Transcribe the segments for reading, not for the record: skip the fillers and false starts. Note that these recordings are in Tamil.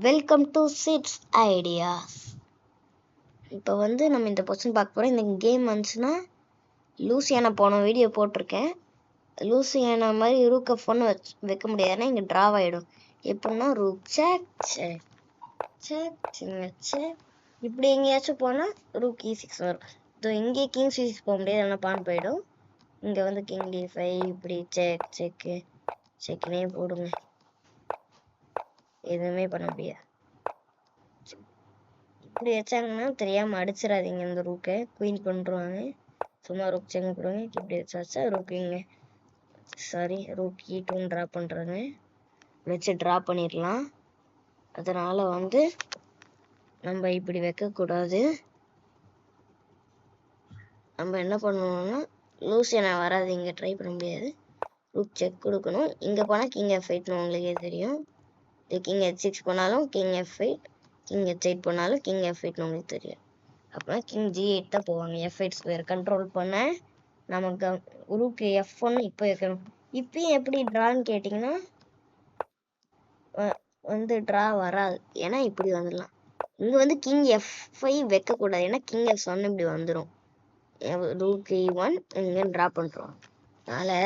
Welcome to chits ideas. இப்போ நம்ம இந்த பொசிஷன் பார்க்க போகிறோம். இந்த கேம் வந்துச்சுன்னா லூசியானா போன வீடியோ போட்டிருக்கேன். லூசியானா மாதிரி ரூக்கை ஃபோன் வைக்க முடியாதுன்னா இங்கே ட்ராவ் ஆகிடும். எப்படின்னா rook check check check check இப்படி எங்கேயாச்சும் போனால் ரூக் E6 வரும். ஸோ இங்கே கிங் C6 போக முடியாது, ஆனால் பான் போயிடும். இங்கே கிங் D5 இப்படி செக் செக்கு செக்குனே போடுங்க, எதுவுமே பண்ண முடியாது. இப்படி வச்சாங்கன்னா தெரியாமல் அடிச்சிடாதீங்க. இந்த ரூக்கை குயின் பண்ணுறாங்க, சும்மா ரூக் செக் போடுவாங்க. இப்படி வச்சா ரூக்கிங்க ரூக் E2 ட்ரா பண்ணுறாங்க, வச்சு ட்ரா பண்ணிடலாம். அதனால் நம்ம இப்படி வைக்கக்கூடாது. நம்ம என்ன பண்ணணும்னா லூசியானா வராது, இங்கே ட்ரை பண்ண முடியாது. ரூக் செக் கொடுக்கணும். இங்கே போனால் கிங் F8ன்னு உங்களுக்கே தெரியும். கிங் H6 போனாலும் கிங் F8, கிங் H8 போனாலும் கிங் F8ன்னு உங்களுக்கு தெரியும். அப்புறம் கிங் G8 தான் போவாங்க. F8 ஸ்கொயர் கண்ட்ரோல் பண்ண நமக்கு ரூக் F1 இப்போ வைக்கணும். இப்பயும் எப்படி ட்ரான்னு கேட்டிங்கன்னா ட்ரா வராது, ஏன்னா இப்படி வந்துடலாம். இங்கே கிங் F5 வைக்கக்கூடாது, ஏன்னா கிங் F1 இப்படி வந்துடும். ரூக் E1 இங்கே ட்ரா பண்ணுறோம், அதனால்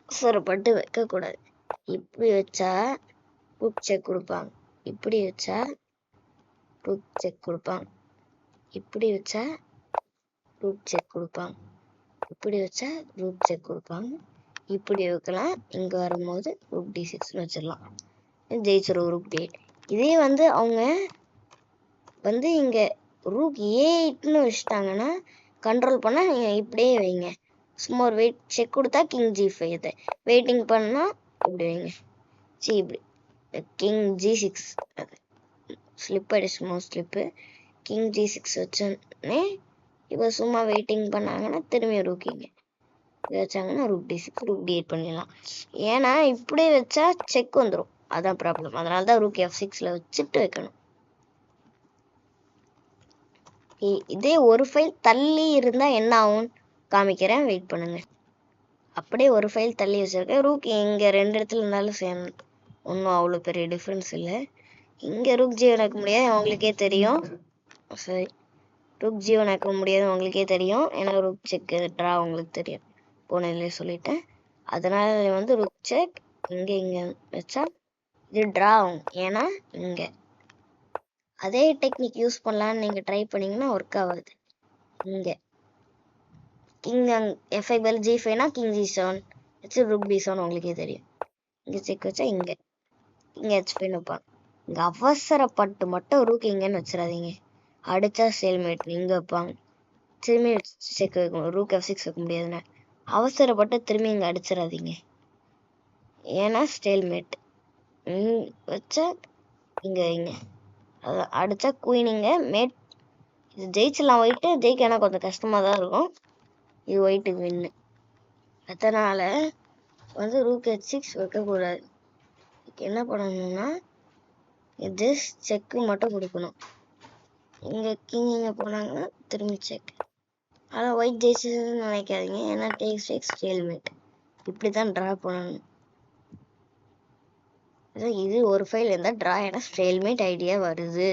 அவசரப்பட்டு வைக்கக்கூடாது. இப்படி வச்சா ரூக் செக் கொடுப்பாங்க, இப்படி வச்சா ரூக் செக் கொடுப்பாங்க, இப்படி வச்சா ரூக் செக் கொடுப்பாங்க, இப்படி வச்சா ரூக் செக் கொடுப்பாங்க. இப்படி வைக்கலாம். இங்கே வரும்போது ரூக் D6ன்னு வச்சிடலாம், ஜெயிச்சிரும் ரூக் D8. இதே அவங்க இங்கே ரூக் A8ன்னு வச்சுட்டாங்கன்னா கண்ட்ரோல் பண்ணால் நீங்கள் இப்படியே வைங்க. சும்மா ஒரு வெயிட் செக் கொடுத்தா கிங் G5 இதை வெயிட்டிங் பண்ணால் இப்படி வைங்க. இப்படி கிங் G6 ஸ்லிப் ஆகிடுச்சு, ஸ்லிப்பு. கிங் G6 வச்சோடனே இப்போ சும்மா வெயிட்டிங் பண்ணாங்கன்னா திரும்பி ரூக்கிங்க இதை வச்சாங்கன்னா ரூக் D6 ரூக் D8 பண்ணிடலாம். ஏன்னா இப்படி வச்சா செக் வந்துடும், அதான் ப்ராப்ளம். அதனால தான் ரூக் F6ல் வச்சுட்டு வைக்கணும். இதே ஒரு ஃபைல் தள்ளி இருந்தால் என்ன ஆகும் காமிக்கிறேன், வெயிட் பண்ணுங்கள். அப்படியே ஒரு ஃபைல் தள்ளி வச்சுருக்கேன். ரூக் இங்கே 2 இடத்துல இருந்தாலும் ஒன்றும் அவ்வளோ பெரிய டிஃப்ரென்ஸ் இல்லை. இங்கே ரூக் G1 வைக்க முடியாது, உங்களுக்கே தெரியும். சரி, ரூக் G1 வைக்க முடியாது உங்களுக்கே தெரியும், ஏன்னா ரூக் செக் ட்ரா உங்களுக்கு தெரியும், போனதுலேயே சொல்லிட்டேன். அதனால் ரூக் செக் இங்கே வச்சா இது ட்ரா ஆகும், ஏன்னா இங்கே அதே டெக்னிக் யூஸ் பண்ணலான்னு நீங்கள் ட்ரை பண்ணிங்கன்னா ஒர்க் ஆகாது. இங்கே கிங் F5 பதில் G5னா கிங் G7 வச்சு ரூக் D7 உங்களுக்கே தெரியும். இங்கே செக் வச்சா இங்கே H5 வைப்பாங்க. இங்கே அவசரப்பட்டு மட்டும் ரூக் இங்கேன்னு வச்சிடாதீங்க, அடித்தா ஸ்டேல்மேட். இங்கே வைப்பாங்க, திரும்பி செக் வைக்கணும். ரூக் F6 வைக்க முடியாதுன்னா அவசரப்பட்டு திரும்பி இங்கே அடிச்சிடாதீங்க, ஏன்னா ஸ்டேல்மேட். வச்சா இங்கே வைங்க, அதை அடித்தா குயினிங்க மேட். இது ஜெயிச்சலாம், ஒயிட்டு ஜெயிக்க ஆனால் கொஞ்சம் கஷ்டமாக தான் இருக்கும். இது ஒயிட்டுக்கு வின்னு. அதனால் ரூக் H6 வைக்கக்கூடாது. என்ன பண்ணணும்னா ஜஸ்ட் செக்கு மட்டும் கொடுக்கணும். இங்கே கிங் இங்கே போனாங்கன்னா திரும்பி செக். ஆனால் ஒயிட் ஜெயிச்சதுன்னு நினைக்காதீங்க, ஏன்னா டேக்ஸ் டேக்ஸ் ஸ்டேல்மேட். இப்படி தான் ட்ரா பண்ணணும். இது ஒரு ஃபைல் இருந்தால் ட்ரா, ஏன்னா ஸ்டேல்மேட் ஐடியா வருது.